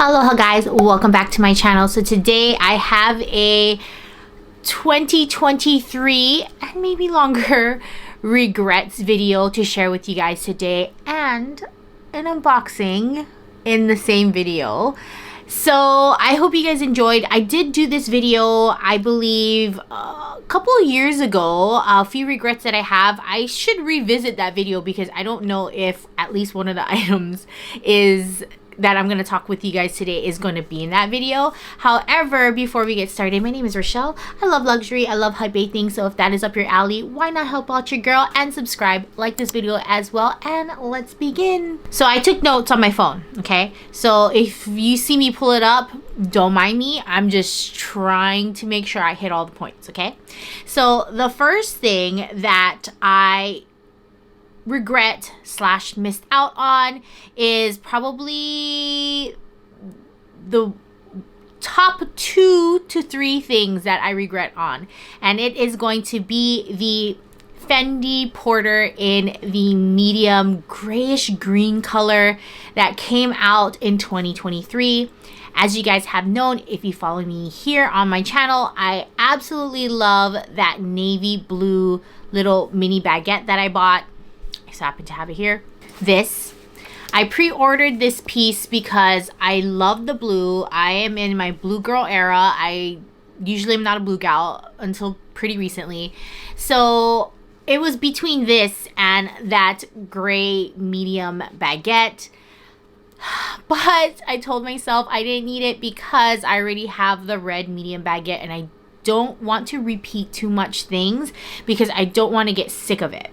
Aloha guys, welcome back to my channel. So today I have a 2023 and maybe longer regrets video to share with you guys today, and an unboxing in the same video. So I hope you guys enjoyed. I did do this video, I believe, a couple of years ago. A few regrets that I have. I should revisit that video because I don't know if at least one of the items that I'm going to talk with you guys today is going to be in that video. However, before we get started, my name is Richelle. I love luxury. I love high bathing. So if that is up your alley, why not help out your girl and subscribe, like this video as well, and let's begin. So I took notes on my phone, okay? So if you see me pull it up, don't mind me. I'm just trying to make sure I hit all the points, okay? So the first thing that I regret / missed out on is probably the top 2 to 3 things that I regret on, and it is going to be the Fendi Porter in the medium grayish green color that came out in 2023. As you guys have known, if you follow me here on my channel, I absolutely love that navy blue little mini baguette that I bought. I just happen to have it here. I pre-ordered this piece because I love the blue. I am in my blue girl era. I usually am not a blue gal until pretty recently. So it was between this and that gray medium baguette. But I told myself I didn't need it because I already have the red medium baguette, and I don't want to repeat too much things because I don't want to get sick of it.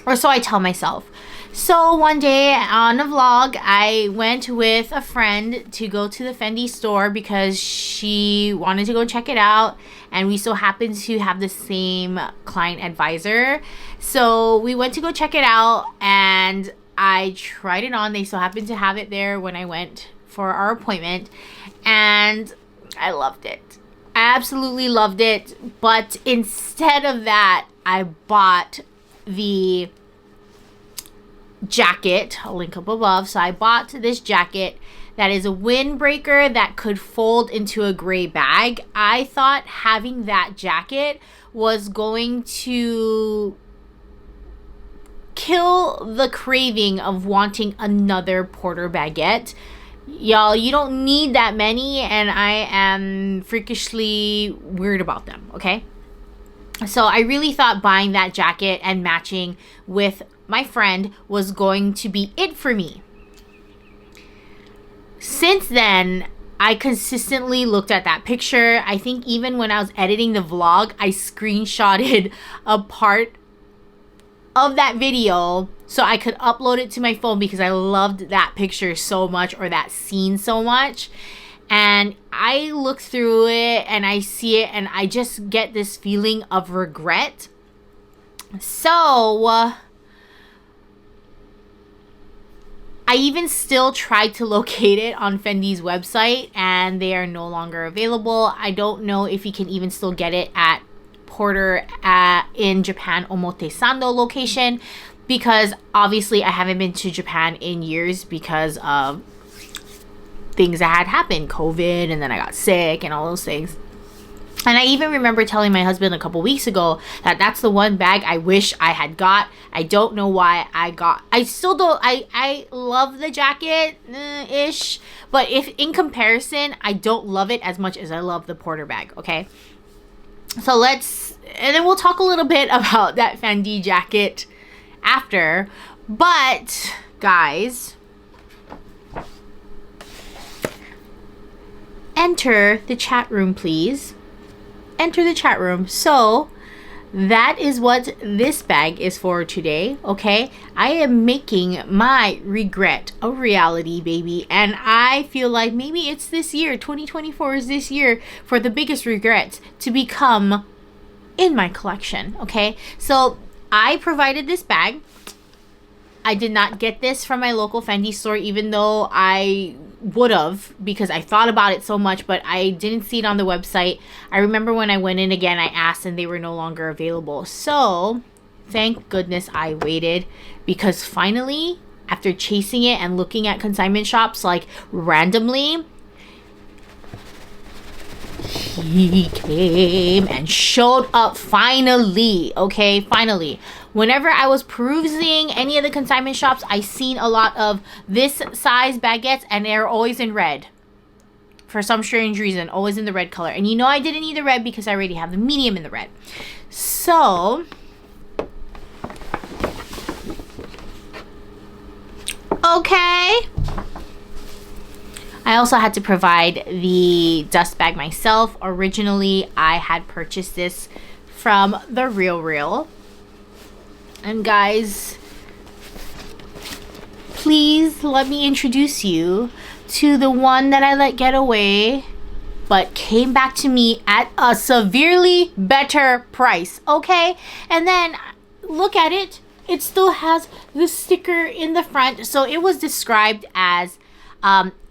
Or so I tell myself. So one day on a vlog, I went with a friend to go to the Fendi store because she wanted to go check it out, and we so happened to have the same client advisor. So we went to go check it out, and I tried it on. They so happened to have it there when I went for our appointment, and I loved it. I absolutely loved it. But instead of that, I bought the jacket. I'll link up above. So I bought this jacket that is a windbreaker that could fold into a gray bag. I thought having that jacket was going to kill the craving of wanting another Porter baguette. Y'all, you don't need that many, and I am freakishly weird about them, okay? So I really thought buying that jacket and matching with my friend was going to be it for me. Since then, I consistently looked at that picture. I think even when I was editing the vlog, I screenshotted a part of that video so I could upload it to my phone because I loved that picture so much, or that scene so much. And I look through it and I see it and I just get this feeling of regret. So I even still tried to locate it on Fendi's website, and they are no longer available. I don't know if you can even still get it at Porter in Japan Omotesando location, because obviously I haven't been to Japan in years because of things that had happened, COVID, and then I got sick and all those things. And I even remember telling my husband a couple weeks ago that that's the one bag I wish I had got. I don't know why I still don't. I love the jacket ish, but if in comparison, I don't love it as much as I love the Porter bag, okay? So and then we'll talk a little bit about that Fendi jacket after. But guys, enter the chat room, please. Enter the chat room. So that is what this bag is for today, okay? I am making my regret a reality, baby. And I feel like maybe it's this year, 2024 is this year for the biggest regrets to become in my collection, okay? So I provided this bag. I did not get this from my local Fendi store, even though I would have, because I thought about it so much, but I didn't see it on the website. I remember when I went in again, I asked and they were no longer available. So thank goodness I waited, because finally after chasing it and looking at consignment shops like randomly, he came and showed up finally. Okay, finally. Whenever I was perusing any of the consignment shops, I seen a lot of this size baguettes, and they're always in red. For some strange reason, always in the red color. And you know I didn't need the red because I already have the medium in the red. So, okay. I also had to provide the dust bag myself. Originally, I had purchased this from the 𝓸𝓸𝓷𝓽𝓪. And guys, please let me introduce you to the one that I let get away, but came back to me at a severely better price, okay? And then look at it. It still has the sticker in the front. So it was described as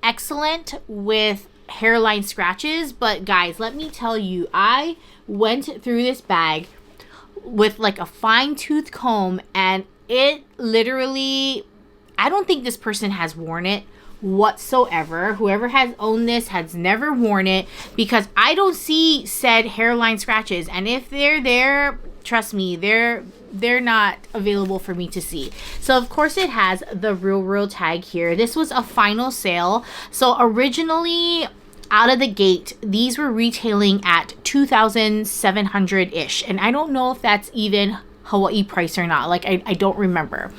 excellent with hairline scratches. But guys, let me tell you, I went through this bag with like a fine-tooth comb, and it literally, I don't think this person has worn it whatsoever. Whoever has owned this has never worn it, because I don't see said hairline scratches, and if they're there, trust me, they're not available for me to see. So of course it has the 𝓸𝓸𝓷 tag here. This was a final sale. So originally, out of the gate, these were retailing at $2,700-ish, and I don't know if that's even Hawaii price or not. Like, I don't remember.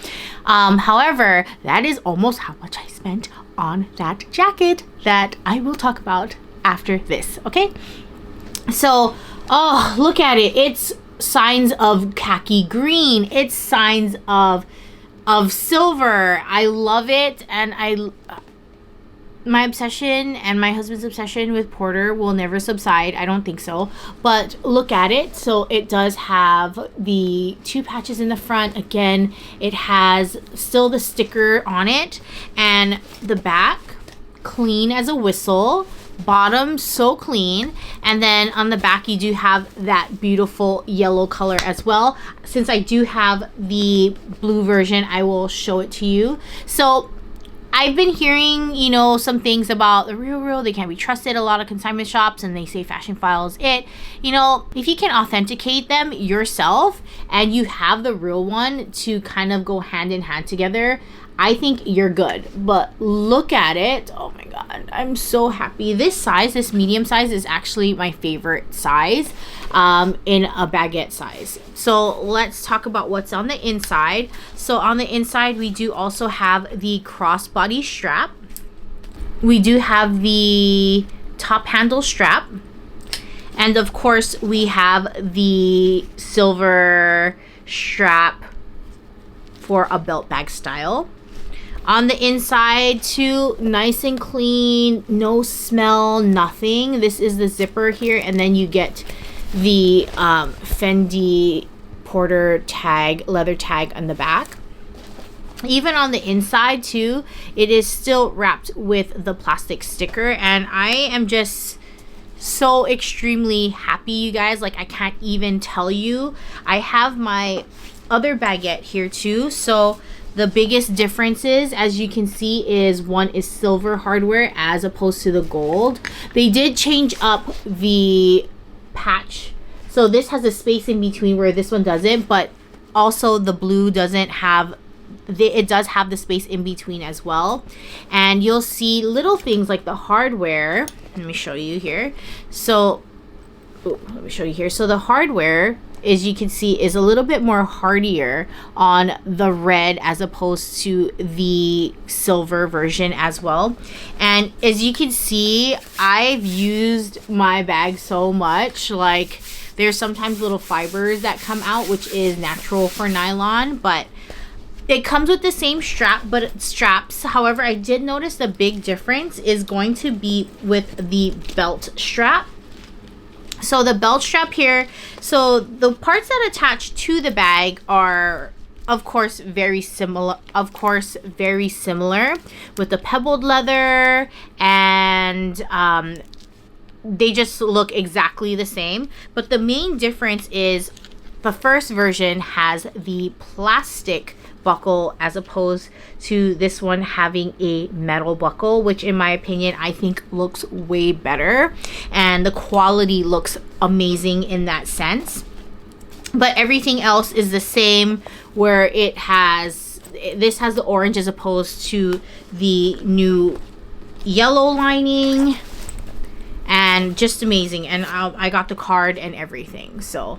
However, that is almost how much I spent on that jacket that I will talk about after this, okay? So, oh, look at it. It's signs of khaki green. It's signs of silver. I love it, and my obsession and my husband's obsession with Porter will never subside. I don't think so. But look at it. So it does have the 2 patches in the front. Again, it has still the sticker on it. And the back, clean as a whistle. Bottom, so clean. And then on the back, you do have that beautiful yellow color as well. Since I do have the blue version, I will show it to you. So I've been hearing, you know, some things about the 𝓸𝓸𝓷. They can't be trusted. A lot of consignment shops, and they say fashion files it. You know, if you can authenticate them yourself and you have the real one to kind of go hand in hand together, I think you're good. But look at it. Oh my god, I'm so happy. This size, this medium size, is actually my favorite size in a baguette size. So let's talk about what's on the inside. So on the inside, we do also have the crossbody strap. We do have the top handle strap. And of course, we have the silver strap for a belt bag style. On the inside too, nice and clean, no smell, nothing. This is the zipper here, and then you get the Fendi Porter tag, leather tag on the back. Even on the inside too, it is still wrapped with the plastic sticker, and I am just so extremely happy, you guys. Like, I can't even tell you. I have my other baguette here too, so the biggest differences, as you can see, is one is silver hardware as opposed to the gold. They did change up the patch, so this has a space in between where this one doesn't, but also the blue doesn't have it does have the space in between as well. And you'll see little things like the hardware. Let me show you here. So let me show you here. So the hardware, as you can see, is a little bit more hardier on the red as opposed to the silver version as well. And as you can see, I've used my bag so much. Like, there's sometimes little fibers that come out, which is natural for nylon, but it comes with the same straps. However, I did notice the big difference is going to be with the belt strap. So the belt strap here, so the parts that attach to the bag are of course very similar with the pebbled leather, and they just look exactly the same. But the main difference is the first version has the plastic buckle as opposed to this one having a metal buckle, which in my opinion I think looks way better, and the quality looks amazing in that sense. But everything else is the same, where it has, this has the orange as opposed to the new yellow lining, and just amazing. And I got the card and everything, so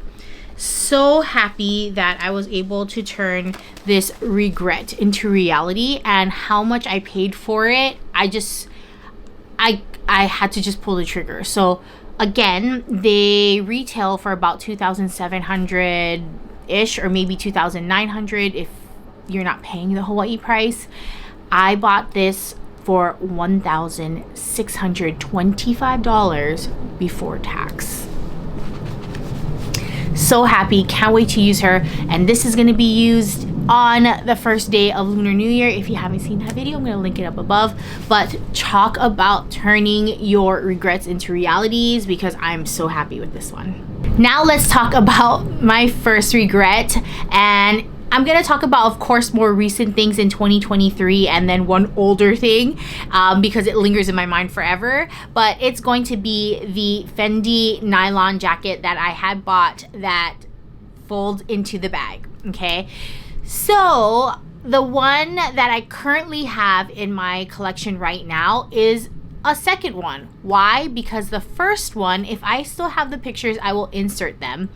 happy that I was able to turn this regret into reality. And how much I paid for it, I had to just pull the trigger. So again, they retail for about 2,700 ish, or maybe 2,900 if you're not paying the Hawaii price. I bought this for $1,625 before tax. So happy, can't wait to use her. And this is going to be used on the first day of Lunar New Year. If you haven't seen that video, I'm going to link it up above. But talk about turning your regrets into realities, because I'm so happy with this one. Now let's talk about my first regret, and I'm going to talk about, of course, more recent things in 2023 and then one older thing, because it lingers in my mind forever. But it's going to be the Fendi nylon jacket that I had bought that folds into the bag, okay? So the one that I currently have in my collection right now is a second one. Why? Because the first one, if I still have the pictures, I will insert them.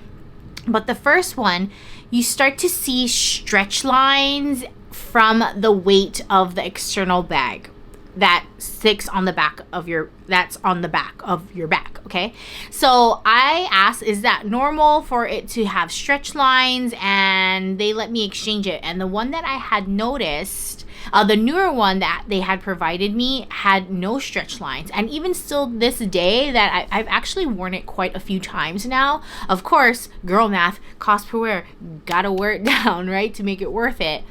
But the first one, you start to see stretch lines from the weight of the external bag that sticks on the back of your, that's on the back of your bag, okay? So I asked, is that normal for it to have stretch lines? And they let me exchange it. And the one that I had noticed, the newer one that they had provided me, had no stretch lines. And even still this day, that I've actually worn it quite a few times now. Of course, girl math, cost per wear, gotta wear it down, right, to make it worth it.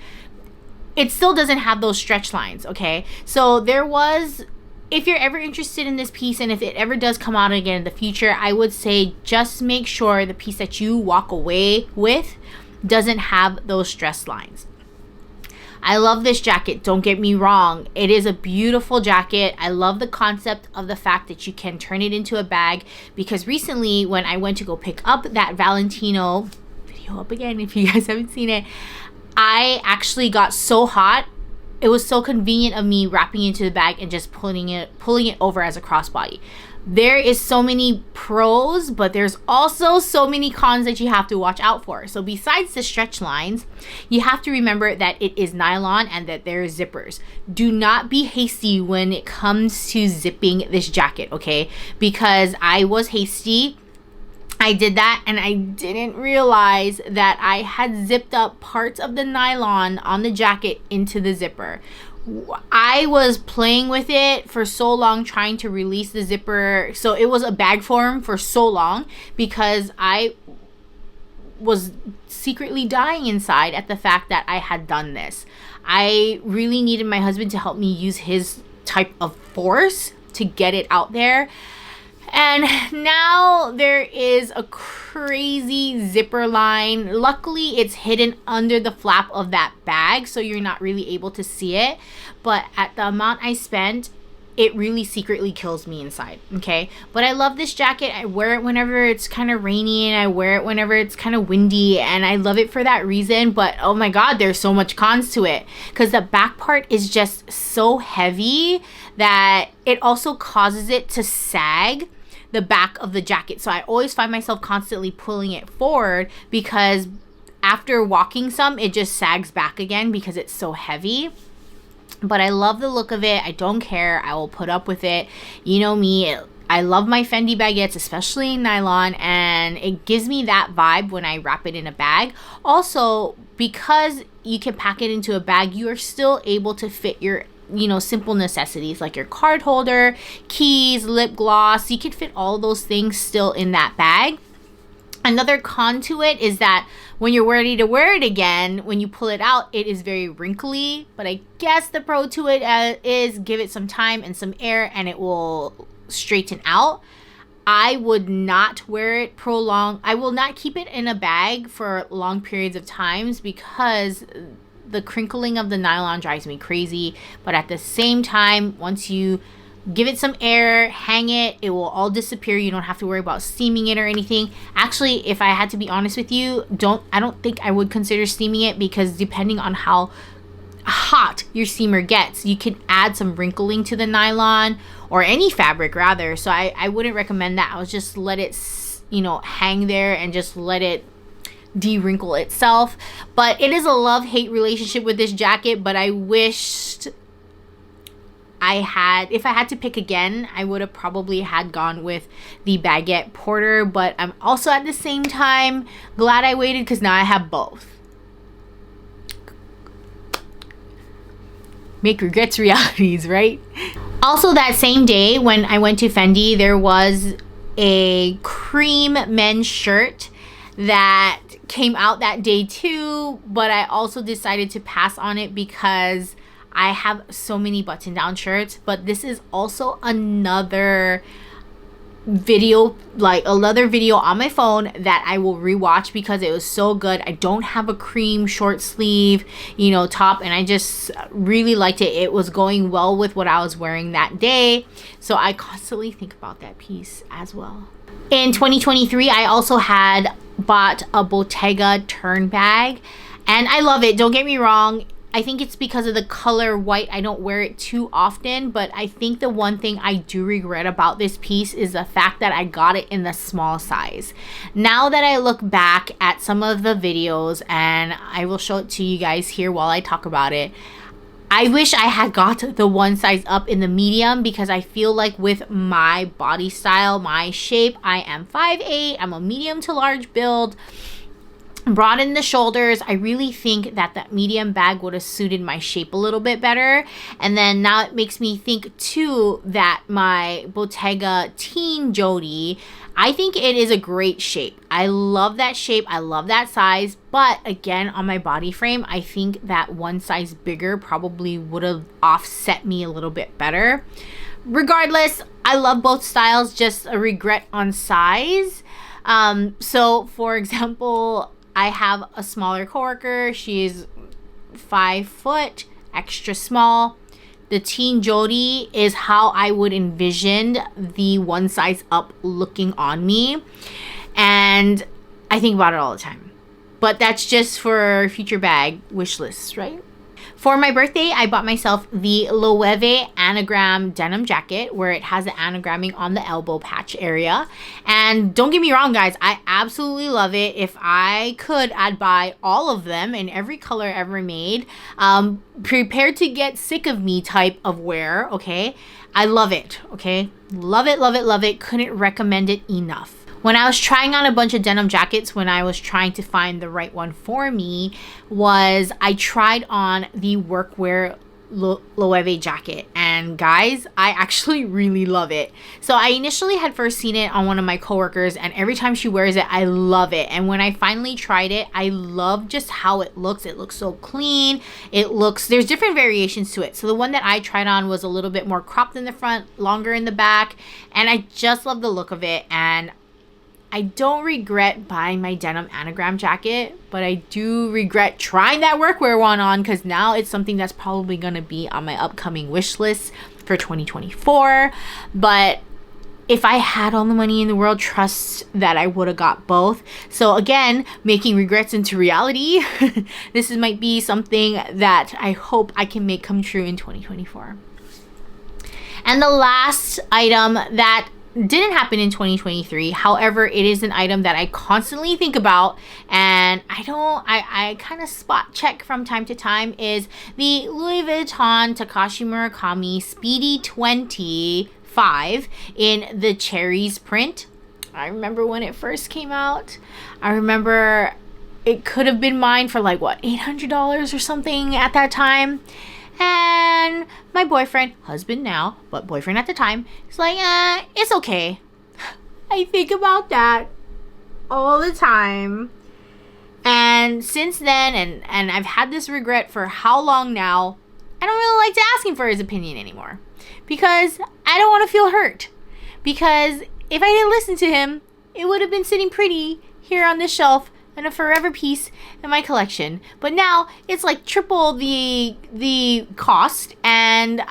It still doesn't have those stretch lines, okay? So there was, if you're ever interested in this piece, and if it ever does come out again in the future, I would say just make sure the piece that you walk away with doesn't have those stretch lines. I love this jacket, don't get me wrong. It is a beautiful jacket. I love the concept of the fact that you can turn it into a bag, because recently when I went to go pick up that Valentino video, up again if you guys haven't seen it, I actually got so hot. It was so convenient of me wrapping it into the bag and just pulling it over as a crossbody. There is so many pros, but there's also so many cons that you have to watch out for. So besides the stretch lines, you have to remember that it is nylon and that there is zippers. Do not be hasty when it comes to zipping this jacket, okay? Because I was hasty. I did that and I didn't realize that I had zipped up parts of the nylon on the jacket into the zipper. I was playing with it for so long, trying to release the zipper, so it was a bag form for so long, because I was secretly dying inside at the fact that I had done this. I really needed my husband to help me use his type of force to get it out there. And now there is a crazy zipper line. Luckily, it's hidden under the flap of that bag, so you're not really able to see it. But at the amount I spent, it really secretly kills me inside, okay? But I love this jacket. I wear it whenever it's kind of rainy, and I wear it whenever it's kind of windy, and I love it for that reason. But oh my God, there's so much cons to it, because the back part is just so heavy that it also causes it to sag the back of the jacket. So I always find myself constantly pulling it forward, because after walking some, it just sags back again because it's so heavy. But I love the look of it. I don't care. I will put up with it. You know me, I love my Fendi baguettes, especially in nylon, and it gives me that vibe when I wrap it in a bag. Also, because you can pack it into a bag, you are still able to fit your, you know, simple necessities like your card holder, keys, lip gloss. You could fit all those things still in that bag. Another con to it is that when you're ready to wear it again, when you pull it out, it is very wrinkly. But I guess the pro to it is give it some time and some air and it will straighten out. I would not wear it prolonged. I will not keep it in a bag for long periods of times because the crinkling of the nylon drives me crazy. But at the same time, once you give it some air, hang it, it will all disappear. You don't have to worry about steaming it or anything. Actually, if I had to be honest with you, I don't think I would consider steaming it, because depending on how hot your steamer gets, you can add some wrinkling to the nylon, or any fabric rather. So I wouldn't recommend that. I would just let it, you know, hang there and just let it de-wrinkle itself. But it is a love-hate relationship with this jacket, but I wished if I had to pick again, I would have probably had gone with the baguette porter. But I'm also at the same time glad I waited, because now I have both. Make regrets realities, right? Also, that same day when I went to Fendi, there was a cream men's shirt that came out that day too, but I also decided to pass on it because I have so many button-down shirts. But this is also another video on my phone that I will rewatch because it was so good. I don't have a cream short sleeve, you know, top, and I just really liked it. It was going well with what I was wearing that day, so I constantly think about that piece as well. In 2023, I also had bought a Bottega turn bag, and I love it. Don't get me wrong. I think it's because of the color white. I don't wear it too often, but I think the one thing I do regret about this piece is the fact that I got it in the small size. Now that I look back at some of the videos, and I will show it to you guys here while I talk about it, I wish I had got the one size up in the medium, because I feel like with my body style, my shape, I am 5'8", I'm a medium to large build, broad in the shoulders. I really think that medium bag would have suited my shape a little bit better. And then now it makes me think too that my Bottega teen Jody, I think it is a great shape. I love that shape. I love that size. But again, on my body frame, I think that one size bigger probably would have offset me a little bit better. Regardless, I love both styles, just a regret on size. So for example, I have a smaller coworker. She's 5 foot, extra small. The teen Jody is how I would envision the one size up looking on me. And I think about it all the time. But that's just for future bag wish lists, right? For my birthday, I bought myself the Loewe anagram denim jacket, where it has the anagramming on the elbow patch area. And don't get me wrong, guys, I absolutely love it. If I could, I'd buy all of them in every color ever made. Prepared to get sick of me type of wear, okay? I love it, okay? Love it, love it, love it. Couldn't recommend it enough. When I was trying on a bunch of denim jackets, when I was trying to find the right one for me, I tried on the workwear Loewe jacket. And guys, I actually really love it. So I initially had first seen it on one of my coworkers, and every time she wears it, I love it. And when I finally tried it, I love just how it looks. It looks so clean. There's different variations to it. So the one that I tried on was a little bit more cropped in the front, longer in the back, and I just love the look of it. And I don't regret buying my denim anagram jacket, but I do regret trying that workwear one on, because now it's something that's probably going to be on my upcoming wish list for 2024. But if I had all the money in the world, trust that I would have got both. So again, making regrets into reality. This might be something that I hope I can make come true in 2024. And the last item that didn't happen in 2023. However, it is an item that I constantly think about, and I kind of spot check from time to time, is the Louis Vuitton Takashi Murakami Speedy 25 in the cherries print. I remember when it first came out. I remember it could have been mine for like what, $800 or something at that time. And my boyfriend, husband now, but boyfriend at the time, is like, it's okay. I think about that all the time. And since then, and I've had this regret for how long now, I don't really like to ask him for his opinion anymore. Because I don't want to feel hurt. Because if I didn't listen to him, it would have been sitting pretty here on this shelf and a forever piece in my collection. But now it's like triple the cost, and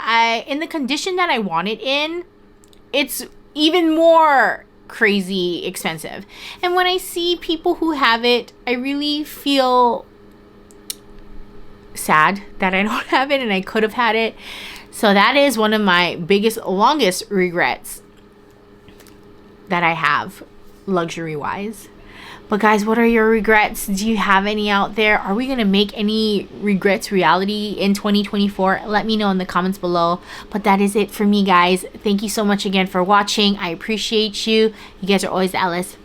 in the condition that I want it in, it's even more crazy expensive. And when I see people who have it, I really feel sad that I don't have it and I could have had it. So that is one of my longest regrets that I have, luxury wise. But guys, what are your regrets? Do you have any out there? Are we gonna make any regrets reality in 2024? Let me know in the comments below. But that is it for me, guys. Thank you so much again for watching. I appreciate you. You guys are always the Ellest